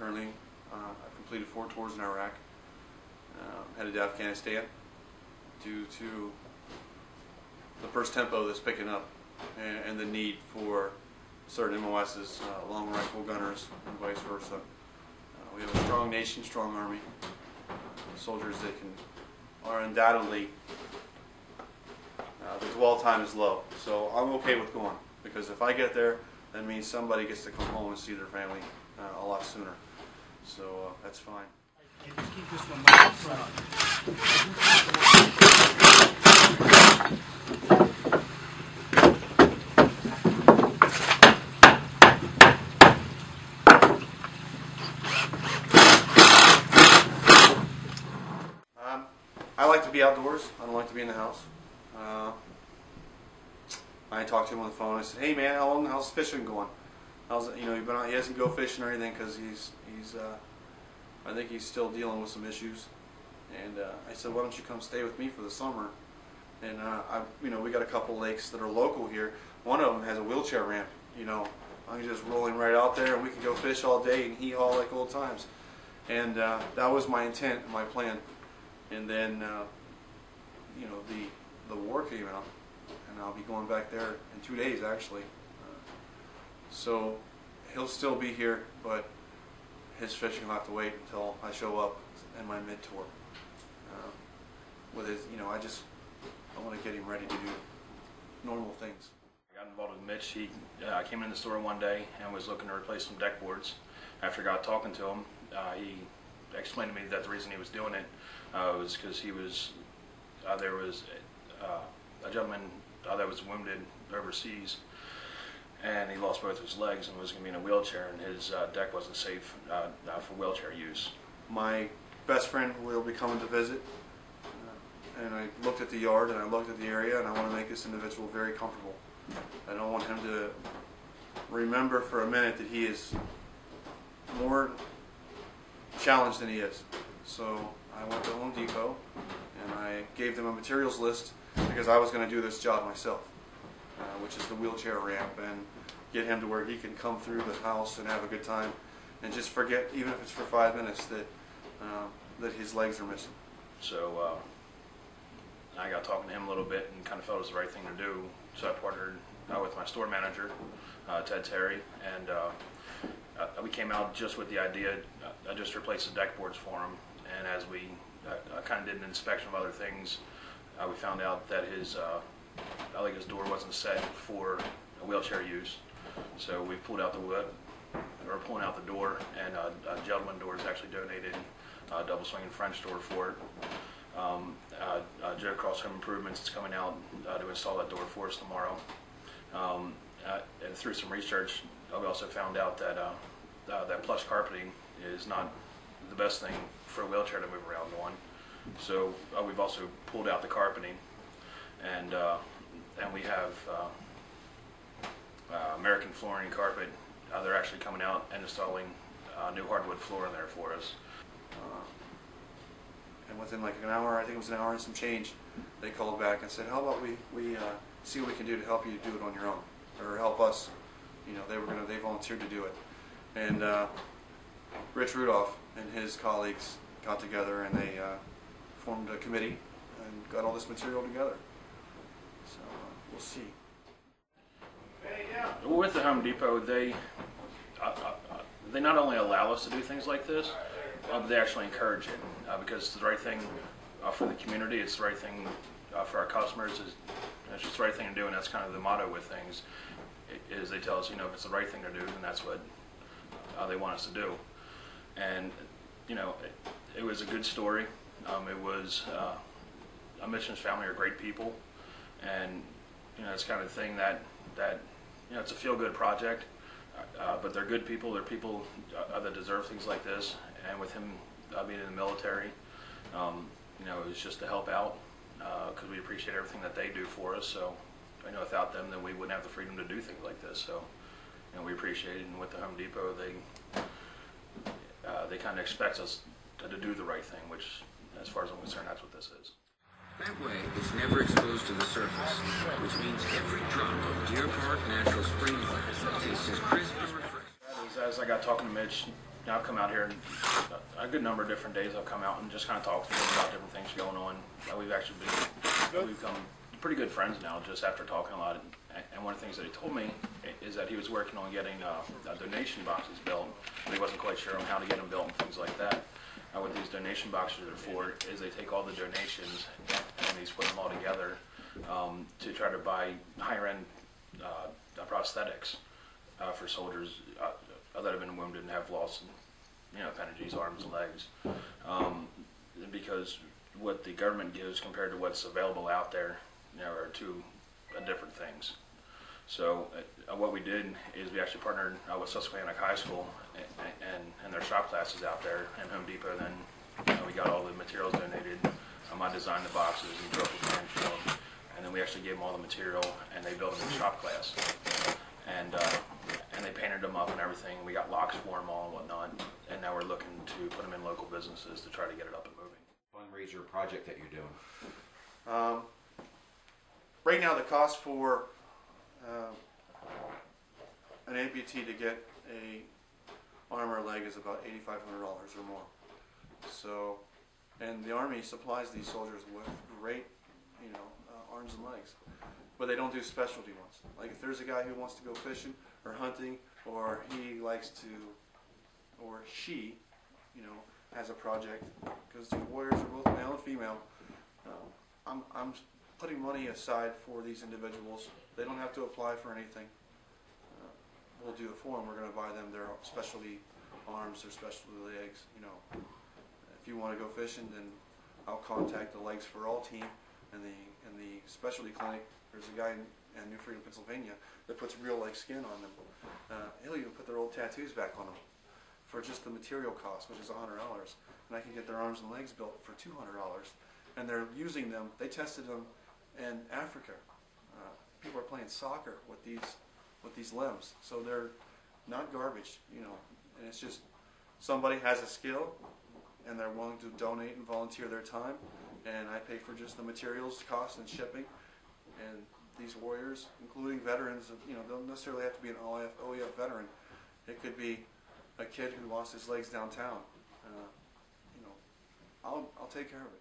currently. I've completed 4 tours in Iraq. Headed to Afghanistan due to the burst tempo that's picking up and the need for certain MOSs, long rifle gunners, and vice versa. We have a strong nation, strong army, soldiers that are undoubtedly, the dwell time is low. So I'm okay with going, because if I get there, that means somebody gets to come home and see their family a lot sooner. So that's fine. Just keep this one back front. I like to be outdoors. I don't like to be in the house. I talked to him on the phone. I said, "Hey man, how's fishing going? He been out? He hasn't go fishing or anything because I think he's still dealing with some issues." And I said, "Why don't you come stay with me for the summer?" And we got a couple lakes that are local here. One of them has a wheelchair ramp. I'm just rolling right out there, and we can go fish all day and hee haw like old times. And that was my intent, my plan. And then, the war came out, and I'll be going back there in 2 days, actually. So he'll still be here, but his fishing will have to wait until I show up in my mid-tour. With his, I want to get him ready to do normal things. I got involved with Mitch. He came in the store one day and was looking to replace some deck boards. After I got talking to him, he explained to me that the reason he was doing it was because there was a gentleman that was wounded overseas, and he lost both of his legs and was going to be in a wheelchair, and his deck wasn't safe for wheelchair use. My best friend will be coming to visit, and I looked at the yard and I looked at the area, and I want to make this individual very comfortable. I don't want him to remember for a minute that he is more challenged than he is. So I went to Home Depot and I gave them a materials list because I was going to do this job myself, which is the wheelchair ramp, and get him to where he can come through the house and have a good time and just forget, even if it's for 5 minutes, that his legs are missing. So I got talking to him a little bit and kind of felt it was the right thing to do. So I partnered with my store manager, Ted Terry, and we came out just with the idea. I just replaced the deck boards for him, and as we kind of did an inspection of other things, we found out that his door wasn't set for a wheelchair use. So we pulled out the wood, or pulling out the door, and a gentleman door has actually donated a double swinging French door for it. Joe Cross Home Improvements is coming out to install that door for us tomorrow. And through some research, we also found out that that plush carpeting is not the best thing for a wheelchair to move around on. So we've also pulled out the carpeting, and we have American Flooring Carpet. They're actually coming out and installing new hardwood floor in there for us. And within like an hour, I think it was an hour and some change, they called back and said, "How about we see what we can do to help you do it on your own, or help us?" They volunteered to do it. And Rich Rudolph and his colleagues got together and they formed a committee and got all this material together. So we'll see. With the Home Depot, they not only allow us to do things like this, but they actually encourage it because it's the right thing for the community. It's the right thing for our customers. It's just the right thing to do, and that's kind of the motto with things. Is they tell us, if it's the right thing to do, then that's what they want us to do. And it was a good story. It was Mitch and his family are great people, and it's kind of the thing that it's a feel-good project. But they're good people. They're people that deserve things like this. And with him being in the military, it was just to help out because we appreciate everything that they do for us. So without them, then we wouldn't have the freedom to do things like this. So we appreciate it. And with the Home Depot, they kind of expect us to do the right thing, which, as far as I'm concerned, that's what this is. That way, it's never exposed to the surface, which means every drop of Deer Park Natural Spring Water tastes as crisp and refreshing. As I got talking to Mitch, I've come out here and a good number of different days. I've come out and just kind of talked to them about different things going on. We've actually we've become pretty good friends now just after talking a lot. And one of the things that he told me is that he was working on getting donation boxes built, but he wasn't quite sure on how to get them built and things like that. What these donation boxes are for is they take all the donations and he's putting them all together to try to buy higher-end prosthetics for soldiers that have been wounded and have lost, appendages, arms, and legs. Because what the government gives compared to what's available out there, are two different things. So what we did is we actually partnered with Susquehannock High School and their shop classes out there and Home Depot. Then we got all the materials donated. I designed the boxes and drove the plan for them. And then we actually gave them all the material and they built them in shop class. And they painted them up and everything. We got locks for them all and whatnot. And now we're looking to put them in local businesses to try to get it up and moving. Fundraiser project that you're doing. Right now, the cost for an amputee to get a arm or leg is about $8,500 or more. So, and the Army supplies these soldiers with great, arms and legs, but they don't do specialty ones. Like if there's a guy who wants to go fishing or hunting, or he likes to, or she, has a project, because the warriors are both male and female. I'm putting money aside for these individuals. They don't have to apply for anything. We'll do it for them. We're going to buy them their specialty arms, their specialty legs. If you want to go fishing, then I'll contact the Legs for All team and the specialty clinic. There's a guy in New Freedom, Pennsylvania, that puts real leg skin on them. He'll even put their old tattoos back on them for just the material cost, which is $100, and I can get their arms and legs built for $200. And they're using them. They tested them in Africa. People are playing soccer with these limbs, so they're not garbage, And it's just somebody has a skill, and they're willing to donate and volunteer their time, and I pay for just the materials, cost, and shipping. And these warriors, including veterans, don't necessarily have to be an OEF veteran. It could be a kid who lost his legs downtown. I'll take care of it.